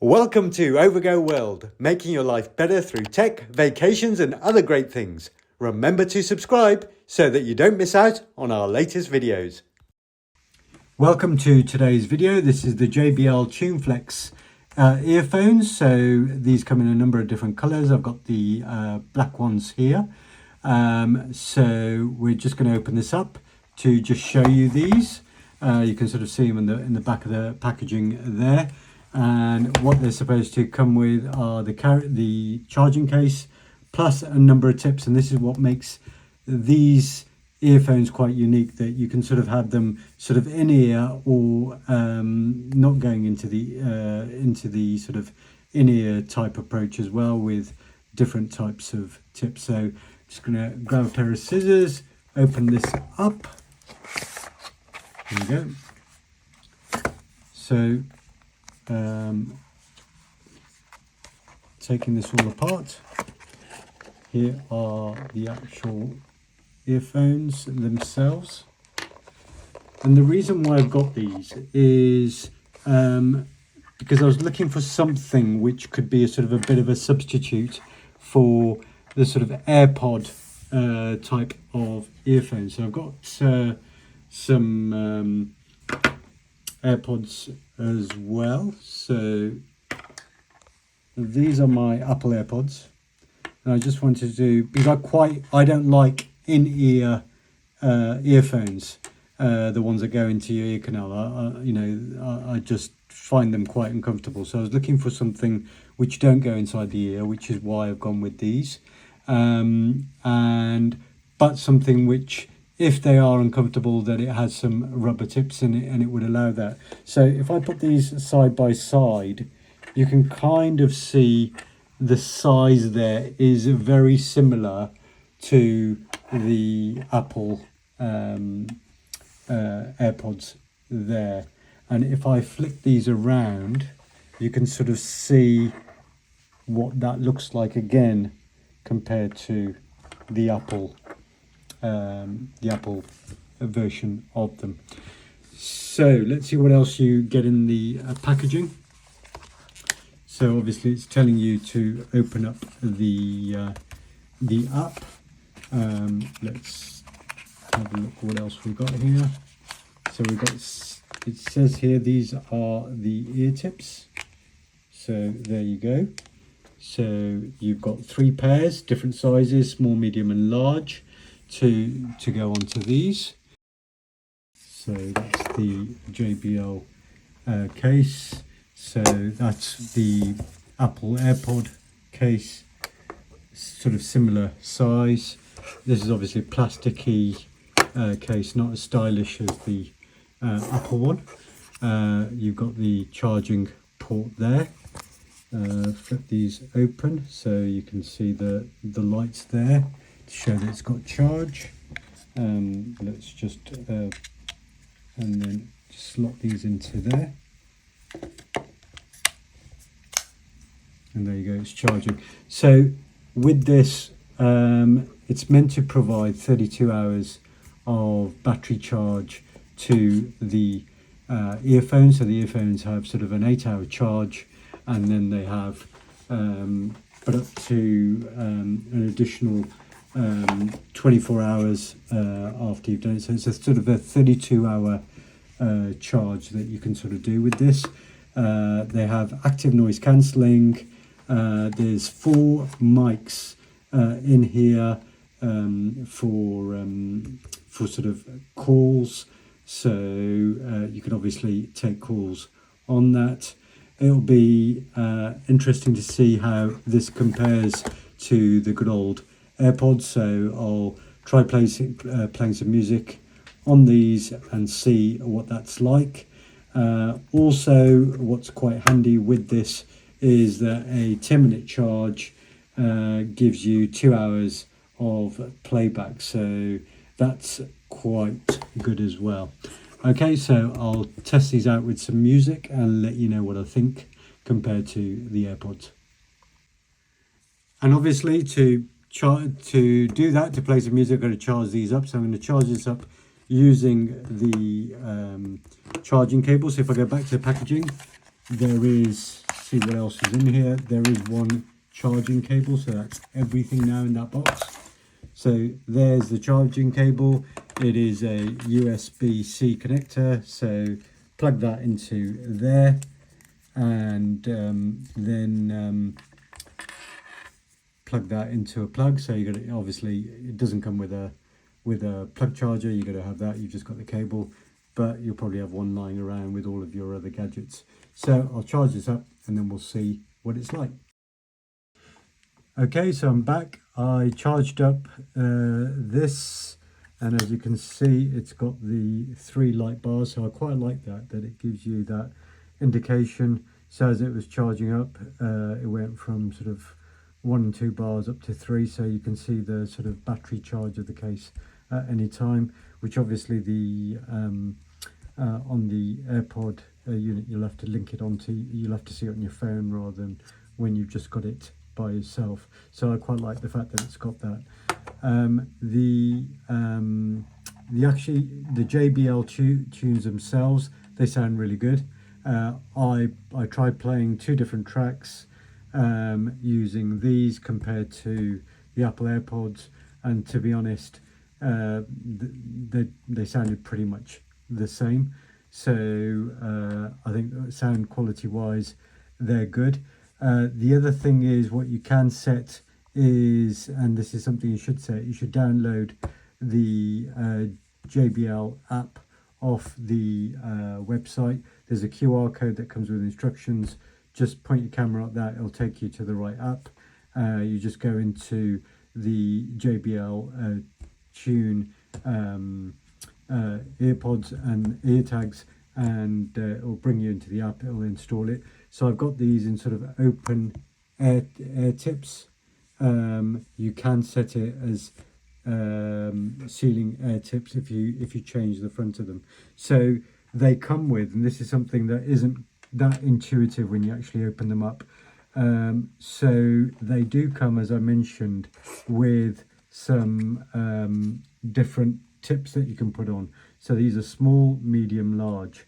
Welcome to Overgo World, making your life better through tech, vacations and other great things. Remember to subscribe so that you don't miss out on our latest videos. Welcome to today's video. This is the JBL Tune Flex earphones. So these come in a number of different colors. I've got the black ones here. So we're just going to open this up to just show you these. You can sort of see them in the back of the packaging there. And what they're supposed to come with are the charging case plus a number of tips, and this is what makes these earphones quite unique, that you can sort of have them sort of in ear or not going into the sort of in ear type approach as well, with different types of tips. So I'm just going to grab a pair of scissors, open this up. There we go. So taking this all apart, here are the actual earphones themselves. And the reason why I've got these is because I was looking for something which could be a sort of a bit of a substitute for the sort of AirPod type of earphones. So I've got some AirPods as well. So these are my Apple AirPods, and I just wanted to, because I don't like in-ear earphones, the ones that go into your ear canal. I just find them quite uncomfortable. So I was looking for something which don't go inside the ear, which is why I've gone with these. But something which, if they are uncomfortable, that it has some rubber tips in it, and it would allow that. So if I put these side by side, you can kind of see the size there is very similar to the Apple AirPods there. And if I flick these around, you can sort of see what that looks like again compared to the Apple version of them. So let's see what else you get in the packaging. So obviously it's telling you to open up the app. Let's have a look what else we've got here. So we've got, it says here, these are the ear tips. So there you go. So you've got 3 pairs, different sizes, small, medium and large, to go onto these. So that's the JBL case. So that's the Apple AirPod case, sort of similar size. This is obviously a plasticky case, not as stylish as the Apple one. You've got the charging port there. Flip these open so you can see the lights there to show that it's got charge. Let's just and then slot these into there, and there you go, it's charging. So with this, it's meant to provide 32 hours of battery charge to the earphones. So the earphones have sort of an 8-hour charge, and then they have but up to an additional 24 hours after you've done it. So it's a sort of a 32-hour charge that you can sort of do with this. They have active noise cancelling. There's 4 mics in here for sort of calls. So you can obviously take calls on that. It'll be interesting to see how this compares to the good old AirPods. So I'll try playing some music on these and see what that's like. Also, what's quite handy with this is that a 10-minute charge gives you 2 hours of playback. So that's quite good as well. Okay, so I'll test these out with some music and let you know what I think compared to the AirPods. And obviously to do that, to play some music, I'm going to charge these up. So I'm going to charge this up using the charging cable. So if I go back to the packaging, there is see what else is in here. There is one charging cable, so that's everything now in that box. So there's the charging cable. It is a USB-C connector, so plug that into there, and then plug that into a plug. So you're gonna, obviously it doesn't come with a plug charger, you're going to have that, you've just got the cable, but you'll probably have one lying around with all of your other gadgets. So I'll charge this up and then we'll see what it's like. Okay, so I'm back. I charged up this, and as you can see, it's got the 3 light bars, so I quite like that it gives you that indication. So as it was charging up, it went from sort of 1 and 2 bars up to 3, so you can see the sort of battery charge of the case at any time, which obviously the on the AirPod unit you'll have to link it onto, you'll have to see it on your phone rather than when you've just got it by yourself. So I quite like the fact that it's got that. The JBL tunes themselves, they sound really good. I tried playing 2 different tracks using these compared to the Apple AirPods, and to be honest, they sounded pretty much the same. So I think sound quality wise they're good. The other thing is, what you can set is, and this is something you should set, you should download the JBL app off the website. There's a QR code that comes with instructions. Just point your camera at that, it'll take you to the right app. You just go into the JBL Tune earpods and ear tags, and it'll bring you into the app, it'll install it. So I've got these in sort of open air tips. You can set it as sealing air tips if you change the front of them. So they come with, and this is something that isn't that intuitive when you actually open them up. So they do come, as I mentioned, with some different tips that you can put on. So these are small, medium, large.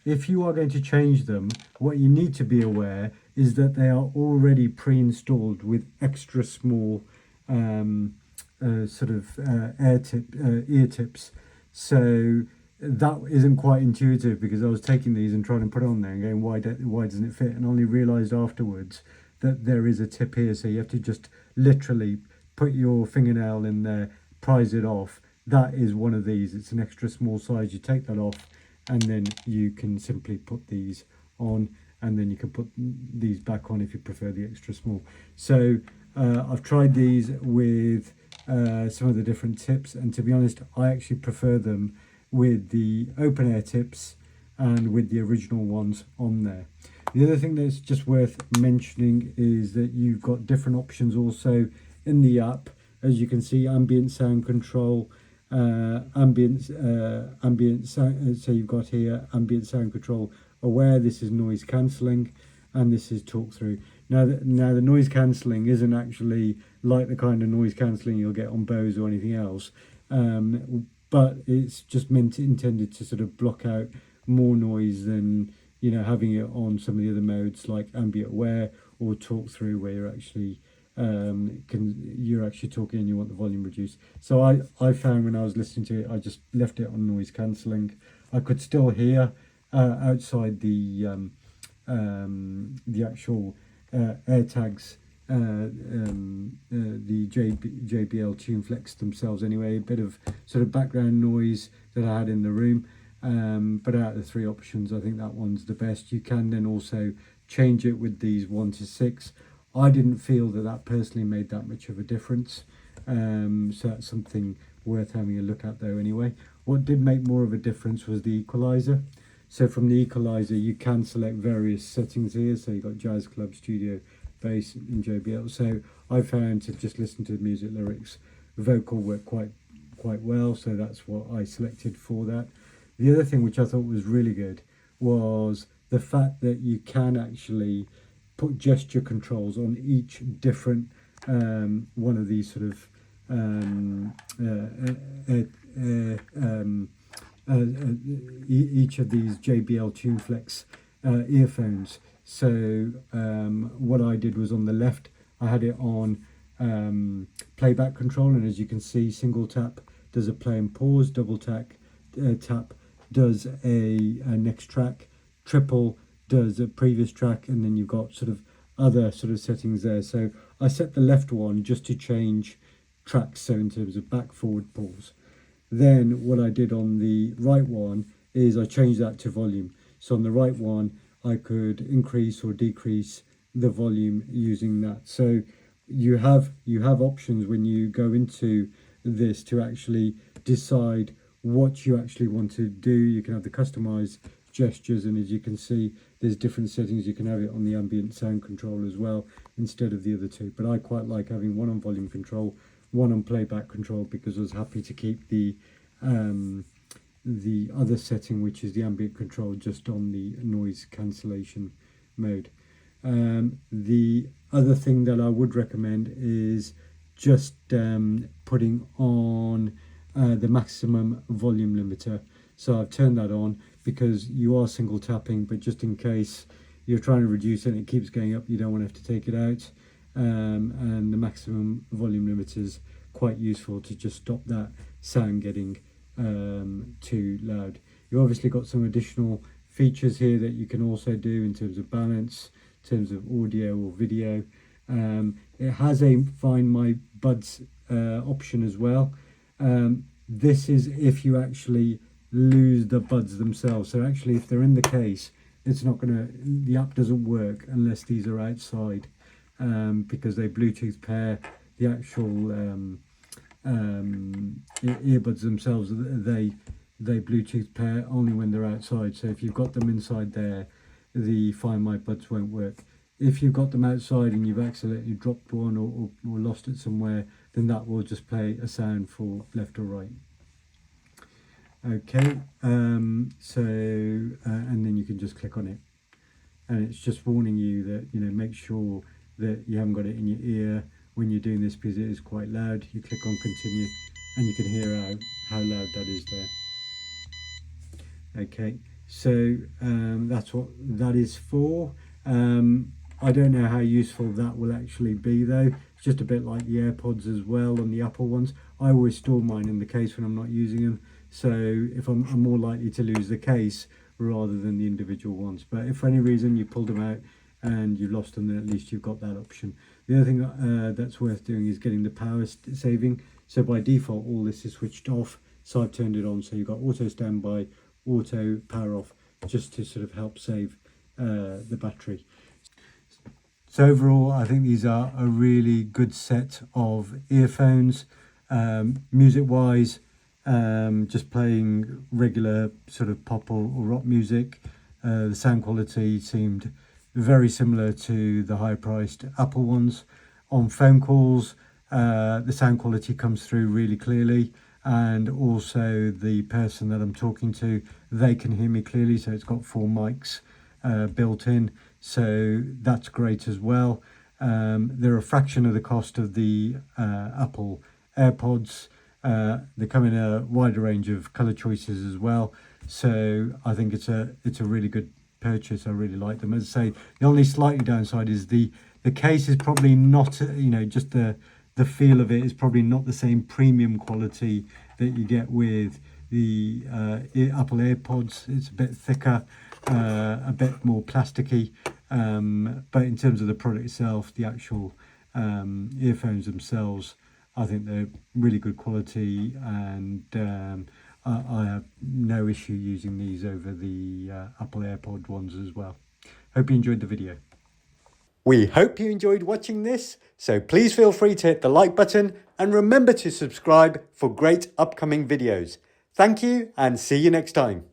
If you are going to change them, what you need to be aware is that they are already pre-installed with extra small sort of ear tips. So that isn't quite intuitive, because I was taking these and trying to put it on there and going, why doesn't it fit? And only realised afterwards that there is a tip here, so you have to just literally put your fingernail in there, prise it off. That is one of these. It's an extra small size. You take that off, and then you can simply put these on, and then you can put these back on if you prefer the extra small. So I've tried these with some of the different tips, and to be honest, I actually prefer them with the open air tips and with the original ones on there. The other thing that's just worth mentioning is that you've got different options also in the app. As you can see, ambient sound control, ambient sound, so you've got here ambient sound control aware, this is noise cancelling, and this is talk through. Now the noise cancelling isn't actually like the kind of noise cancelling you'll get on Bose or anything else, but it's just intended to sort of block out more noise than, you know, having it on some of the other modes like ambient aware or talk through, where you're actually talking and you want the volume reduced. So I found when I was listening to it, I just left it on noise cancelling. I could still hear outside the actual AirTags, the JBL Tune Flex themselves anyway, a bit of sort of background noise that I had in the room, but out of the 3 options, I think that one's the best. You can then also change it with these 1 to 6. I didn't feel that personally made that much of a difference, so that's something worth having a look at though anyway. What did make more of a difference was the equalizer. So from the equalizer you can select various settings here, so you've got jazz, club, studio, bass in JBL. So I found to just listen to the music lyrics, vocal worked quite well, so that's what I selected for that. The other thing which I thought was really good was the fact that you can actually put gesture controls on each different one of these sort of each of these JBL Tune Flex earphones. So what I did was on the left, I had it on playback control, and as you can see, single tap does a play and pause, double tap does a next track, triple does a previous track, and then you've got sort of other sort of settings there. So I set the left one just to change tracks, so in terms of back, forward, pause. Then what I did on the right one is I changed that to volume. So on the right one, I could increase or decrease the volume using that. So you have options when you go into this to actually decide what you actually want to do. You can have the customized gestures, and as you can see, there's different settings. You can have it on the ambient sound control as well instead of the other two, but I quite like having one on volume control, one on playback control, because I was happy to keep the other setting, which is the ambient control, just on the noise cancellation mode. The other thing that I would recommend is just putting on the maximum volume limiter. So I've turned that on because you are single tapping, but just in case you're trying to reduce it and it keeps going up, you don't want to have to take it out. And the maximum volume limiter is quite useful to just stop that sound getting too loud. You've obviously got some additional features here that you can also do in terms of balance, in terms of audio or video. It has a Find My Buds option as well. This is if you actually lose the buds themselves. So actually, if they're in the case, it's not gonna, the app doesn't work unless these are outside, because they Bluetooth pair. The actual earbuds themselves, they Bluetooth pair only when they're outside. So if you've got them inside there, the Find My Buds won't work. If you've got them outside and you've accidentally dropped one or lost it somewhere, then that will just play a sound for left or right. Okay, and then you can just click on it, and it's just warning you that, you know, make sure that you haven't got it in your ear when you're doing this, because it is quite loud. You click on continue and you can hear how loud that is there. Okay, so that's what that is for. I don't know how useful that will actually be though. It's just a bit like the AirPods as well on the Apple ones. I always store mine in the case when I'm not using them. So if I'm more likely to lose the case rather than the individual ones. But if for any reason you pulled them out and you lost them, then at least you've got that option. The other thing that's worth doing is getting the power saving. So by default, all this is switched off. So I've turned it on. So you've got auto standby, auto power off, just to sort of help save the battery. So overall, I think these are a really good set of earphones. Music-wise, just playing regular sort of pop or rock music. The sound quality seemed very similar to the high-priced Apple ones. On phone calls, the sound quality comes through really clearly, and also the person that I'm talking to, they can hear me clearly, so it's got 4 mics built in, so that's great as well. They're a fraction of the cost of the Apple AirPods. They come in a wider range of color choices as well, so I think it's a really good purchase. I really like them. As I say, the only slightly downside is the case is probably not, you know, just the feel of it is probably not the same premium quality that you get with the Apple AirPods. It's a bit thicker, a bit more plasticky, but in terms of the product itself, the actual earphones themselves, I think they're really good quality, and I have no issue using these over the Apple AirPod ones as well. Hope you enjoyed the video. We hope you enjoyed watching this, so please feel free to hit the like button and remember to subscribe for great upcoming videos. Thank you and see you next time.